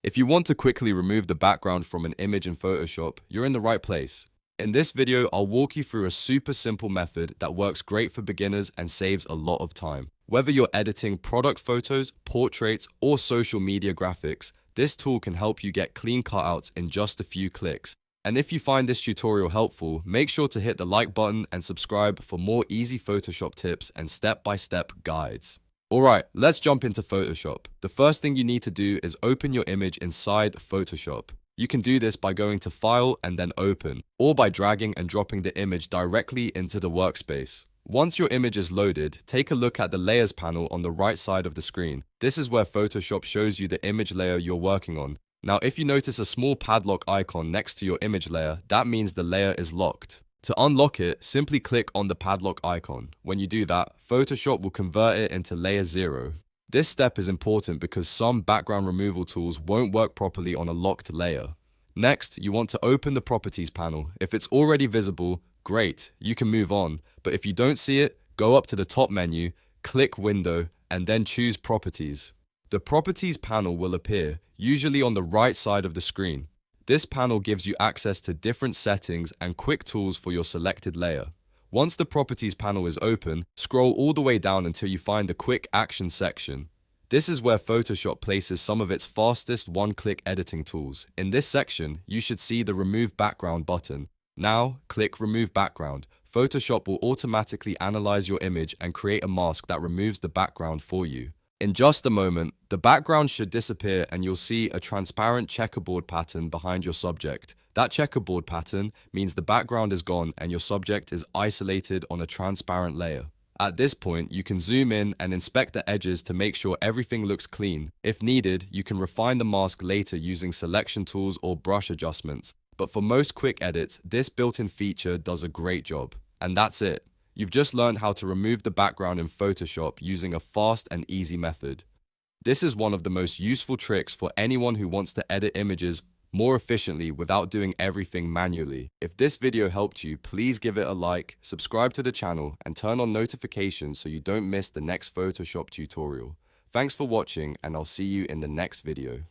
If you want to quickly remove the background from an image in Photoshop, you're in the right place. In this video, I'll walk you through a super simple method that works great for beginners and saves a lot of time. Whether you're editing product photos, portraits, or social media graphics, this tool can help you get clean cutouts in just a few clicks. And if you find this tutorial helpful, make sure to hit the like button and subscribe for more easy Photoshop tips and step-by-step guides. Alright, let's jump into Photoshop. The first thing you need to do is open your image inside Photoshop. You can do this by going to File and then Open, or by dragging and dropping the image directly into the workspace. Once your image is loaded, take a look at the Layers panel on the right side of the screen. This is where Photoshop shows you the image layer you're working on. Now, if you notice a small padlock icon next to your image layer, that means the layer is locked. To unlock it, simply click on the padlock icon. When you do that, Photoshop will convert it into layer 0. This step is important because some background removal tools won't work properly on a locked layer. Next, you want to open the Properties panel. If it's already visible, great, you can move on. But if you don't see it, go up to the top menu, click Window, and then choose Properties. The Properties panel will appear, usually on the right side of the screen. This panel gives you access to different settings and quick tools for your selected layer. Once the Properties panel is open, scroll all the way down until you find the Quick Action section. This is where Photoshop places some of its fastest one-click editing tools. In this section, you should see the Remove Background button. Now, click Remove Background. Photoshop will automatically analyze your image and create a mask that removes the background for you. In just a moment, the background should disappear and you'll see a transparent checkerboard pattern behind your subject. That checkerboard pattern means the background is gone and your subject is isolated on a transparent layer. At this point, you can zoom in and inspect the edges to make sure everything looks clean. If needed, you can refine the mask later using selection tools or brush adjustments. But for most quick edits, this built-in feature does a great job. And that's it. You've just learned how to remove the background in Photoshop using a fast and easy method. This is one of the most useful tricks for anyone who wants to edit images more efficiently without doing everything manually. If this video helped you, please give it a like, subscribe to the channel, and turn on notifications so you don't miss the next Photoshop tutorial. Thanks for watching, and I'll see you in the next video.